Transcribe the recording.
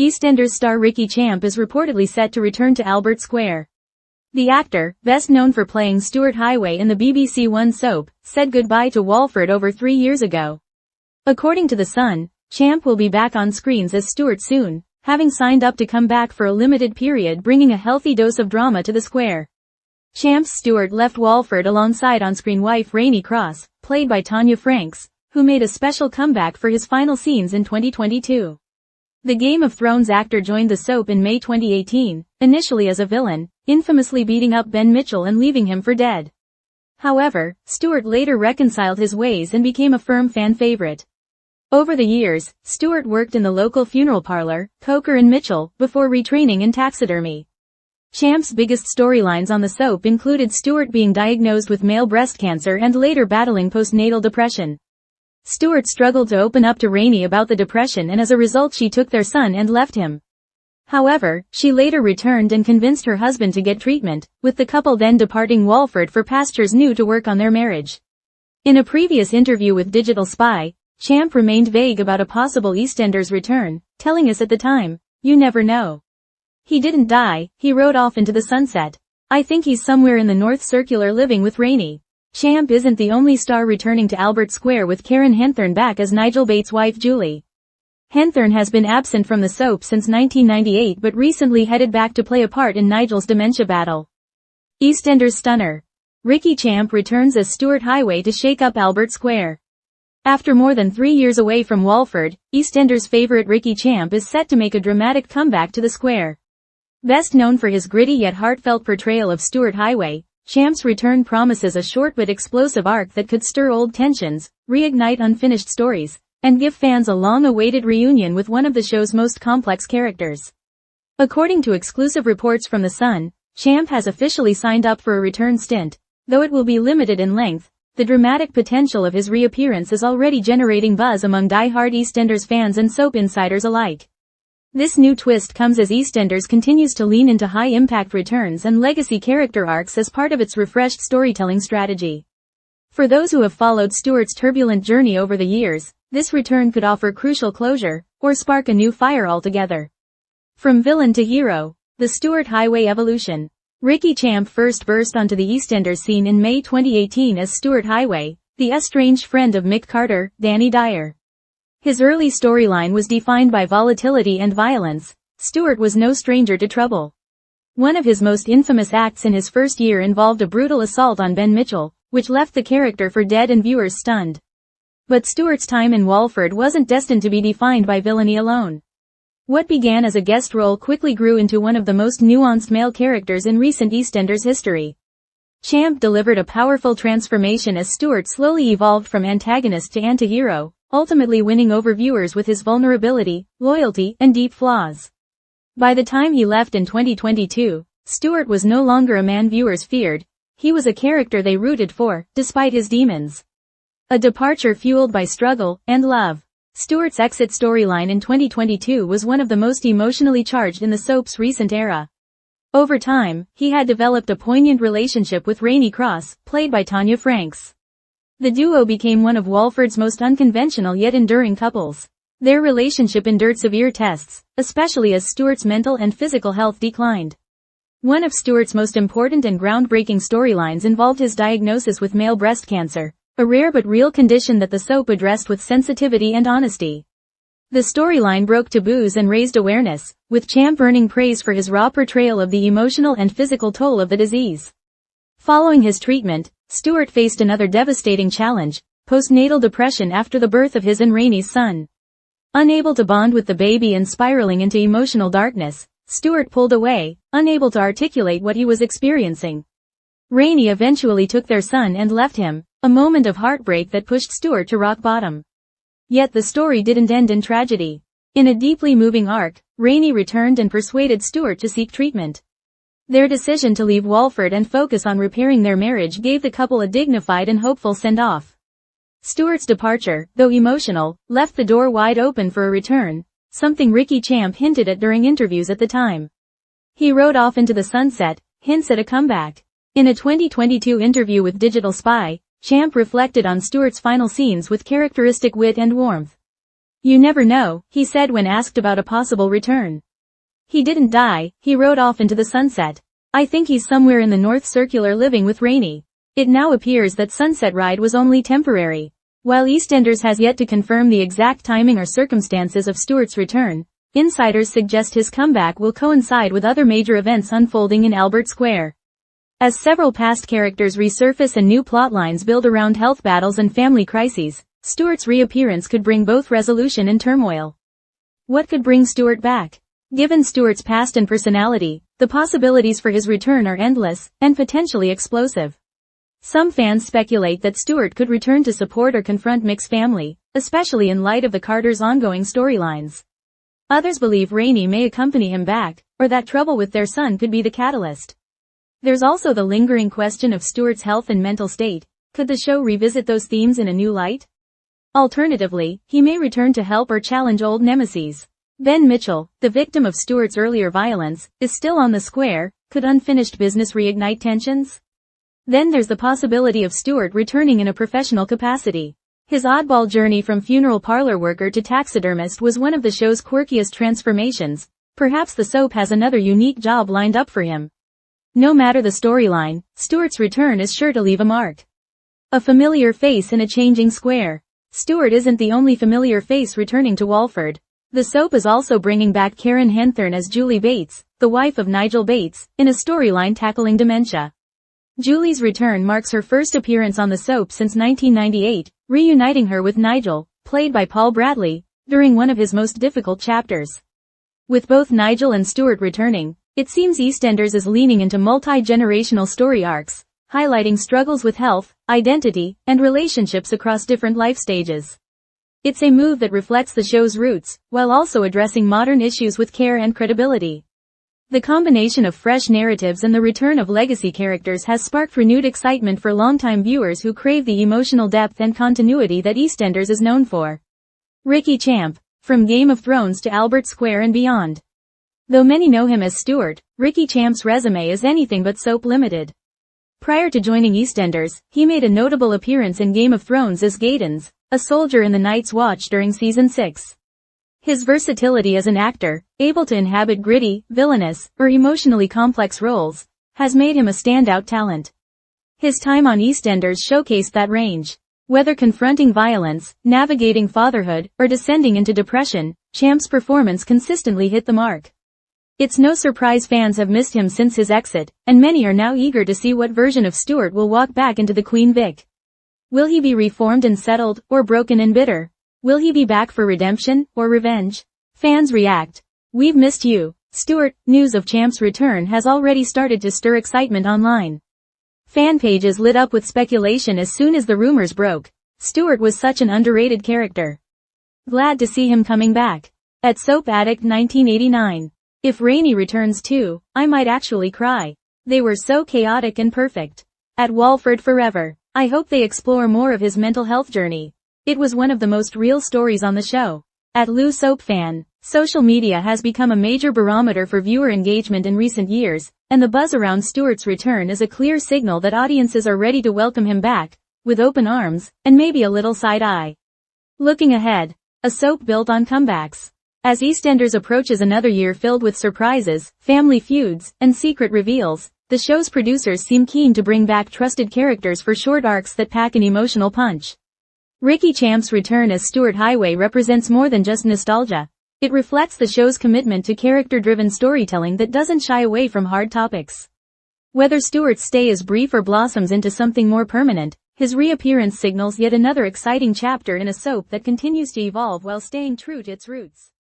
EastEnders star Ricky Champ is reportedly set to return to Albert Square. The actor, best known for playing Stuart Highway in the BBC One soap, said goodbye to Walford over 3 years ago. According to The Sun, Champ will be back on screens as Stuart soon, having signed up to come back for a limited period, bringing a healthy dose of drama to the square. Champ's Stuart left Walford alongside on-screen wife Rainey Cross, played by Tanya Franks, who made a special comeback for his final scenes in 2022. The Game of Thrones actor joined the soap in May 2018, initially as a villain, infamously beating up Ben Mitchell and leaving him for dead. However, Stuart later reconciled his ways and became a firm fan favorite. Over the years, Stuart worked in the local funeral parlor, Coker and Mitchell, before retraining in taxidermy. Champ's biggest storylines on the soap included Stuart being diagnosed with male breast cancer and later battling postnatal depression. Stuart struggled to open up to Rainey about the depression, and as a result she took their son and left him. However, she later returned and convinced her husband to get treatment, with the couple then departing Walford for pastures new to work on their marriage. In a previous interview with Digital Spy, Champ remained vague about a possible EastEnders return, telling us at the time, "You never know. He didn't die, he rode off into the sunset. I think he's somewhere in the North Circular living with Rainey." Champ isn't the only star returning to Albert Square, with Karen Henthorne back as Nigel Bates' wife Julie. Henthorne has been absent from the soap since 1998 but recently headed back to play a part in Nigel's dementia battle. EastEnders stunner. Ricky Champ returns as Stuart Highway to shake up Albert Square. After more than 3 years away from Walford, EastEnders favorite Ricky Champ is set to make a dramatic comeback to the square. Best known for his gritty yet heartfelt portrayal of Stuart Highway, Champ's return promises a short but explosive arc that could stir old tensions, reignite unfinished stories, and give fans a long-awaited reunion with one of the show's most complex characters. According to exclusive reports from The Sun, Champ has officially signed up for a return stint, though it will be limited in length. The dramatic potential of his reappearance is already generating buzz among die-hard EastEnders fans and soap insiders alike. This new twist comes as EastEnders continues to lean into high-impact returns and legacy character arcs as part of its refreshed storytelling strategy. For those who have followed Stuart's turbulent journey over the years, this return could offer crucial closure, or spark a new fire altogether. From villain to hero, the Stuart Highway evolution. Ricky Champ first burst onto the EastEnders scene in May 2018 as Stuart Highway, the estranged friend of Mick Carter, Danny Dyer. His early storyline was defined by volatility and violence. Stuart was no stranger to trouble. One of his most infamous acts in his first year involved a brutal assault on Ben Mitchell, which left the character for dead and viewers stunned. But Stuart's time in Walford wasn't destined to be defined by villainy alone. What began as a guest role quickly grew into one of the most nuanced male characters in recent EastEnders history. Champ delivered a powerful transformation as Stuart slowly evolved from antagonist to anti-hero, ultimately winning over viewers with his vulnerability, loyalty, and deep flaws. By the time he left in 2022, Stuart was no longer a man viewers feared. He was a character they rooted for, despite his demons. A departure fueled by struggle and love. Stuart's exit storyline in 2022 was one of the most emotionally charged in the soap's recent era. Over time, he had developed a poignant relationship with Rainey Cross, played by Tanya Franks. The duo became one of Walford's most unconventional yet enduring couples. Their relationship endured severe tests, especially as Stuart's mental and physical health declined. One of Stuart's most important and groundbreaking storylines involved his diagnosis with male breast cancer, a rare but real condition that the soap addressed with sensitivity and honesty. The storyline broke taboos and raised awareness, with Champ earning praise for his raw portrayal of the emotional and physical toll of the disease. Following his treatment, Stuart faced another devastating challenge, postnatal depression after the birth of his and Rainey's son. Unable to bond with the baby and spiraling into emotional darkness, Stuart pulled away, unable to articulate what he was experiencing. Rainey eventually took their son and left him, a moment of heartbreak that pushed Stuart to rock bottom. Yet the story didn't end in tragedy. In a deeply moving arc, Rainey returned and persuaded Stuart to seek treatment. Their decision to leave Walford and focus on repairing their marriage gave the couple a dignified and hopeful send-off. Stuart's departure, though emotional, left the door wide open for a return, something Ricky Champ hinted at during interviews at the time. He rode off into the sunset, hints at a comeback. In a 2022 interview with Digital Spy, Champ reflected on Stuart's final scenes with characteristic wit and warmth. "You never know," he said when asked about a possible return. "He didn't die, he rode off into the sunset. I think he's somewhere in the North Circular living with Rainey." It now appears that Sunset Ride was only temporary. While EastEnders has yet to confirm the exact timing or circumstances of Stewart's return, insiders suggest his comeback will coincide with other major events unfolding in Albert Square. As several past characters resurface and new plotlines build around health battles and family crises, Stewart's reappearance could bring both resolution and turmoil. What could bring Stewart back? Given Stewart's past and personality, the possibilities for his return are endless, and potentially explosive. Some fans speculate that Stewart could return to support or confront Mick's family, especially in light of the Carters' ongoing storylines. Others believe Rainey may accompany him back, or that trouble with their son could be the catalyst. There's also the lingering question of Stewart's health and mental state. Could the show revisit those themes in a new light? Alternatively, he may return to help or challenge old nemeses. Ben Mitchell, the victim of Stewart's earlier violence, is still on the square. Could unfinished business reignite tensions? Then there's the possibility of Stewart returning in a professional capacity. His oddball journey from funeral parlor worker to taxidermist was one of the show's quirkiest transformations. Perhaps the soap has another unique job lined up for him. No matter the storyline, Stewart's return is sure to leave a mark. A familiar face in a changing square. Stewart isn't the only familiar face returning to Walford. The soap is also bringing back Karen Henthorne as Julie Bates, the wife of Nigel Bates, in a storyline tackling dementia. Julie's return marks her first appearance on the soap since 1998, reuniting her with Nigel, played by Paul Bradley, during one of his most difficult chapters. With both Nigel and Stewart returning, it seems EastEnders is leaning into multi-generational story arcs, highlighting struggles with health, identity, and relationships across different life stages. It's a move that reflects the show's roots, while also addressing modern issues with care and credibility. The combination of fresh narratives and the return of legacy characters has sparked renewed excitement for longtime viewers who crave the emotional depth and continuity that EastEnders is known for. Ricky Champ, from Game of Thrones to Albert Square and beyond. Though many know him as Stewart, Ricky Champ's resume is anything but soap limited. Prior to joining EastEnders, he made a notable appearance in Game of Thrones as Gaedens, a soldier in the Night's Watch during Season 6. His versatility as an actor, able to inhabit gritty, villainous, or emotionally complex roles, has made him a standout talent. His time on EastEnders showcased that range. Whether confronting violence, navigating fatherhood, or descending into depression, Champ's performance consistently hit the mark. It's no surprise fans have missed him since his exit, and many are now eager to see what version of Stewart will walk back into the Queen Vic. Will he be reformed and settled, or broken and bitter? Will he be back for redemption, or revenge? Fans react. "We've missed you, Stewart." News of Champ's return has already started to stir excitement online. Fan pages lit up with speculation as soon as the rumors broke. Stewart was such an underrated character. Glad to see him coming back. At Soap Addict 1989. If Rainey returns too, I might actually cry. They were so chaotic and perfect. At Walford Forever. I hope they explore more of his mental health journey. It was one of the most real stories on the show. At Lou Soap Fan. Social media has become a major barometer for viewer engagement in recent years, and the buzz around Stewart's return is a clear signal that audiences are ready to welcome him back, with open arms, and maybe a little side eye. Looking ahead. A soap built on comebacks. As EastEnders approaches another year filled with surprises, family feuds, and secret reveals, the show's producers seem keen to bring back trusted characters for short arcs that pack an emotional punch. Ricky Champ's return as Stewart Highway represents more than just nostalgia. It reflects the show's commitment to character-driven storytelling that doesn't shy away from hard topics. Whether Stewart's stay is brief or blossoms into something more permanent, his reappearance signals yet another exciting chapter in a soap that continues to evolve while staying true to its roots.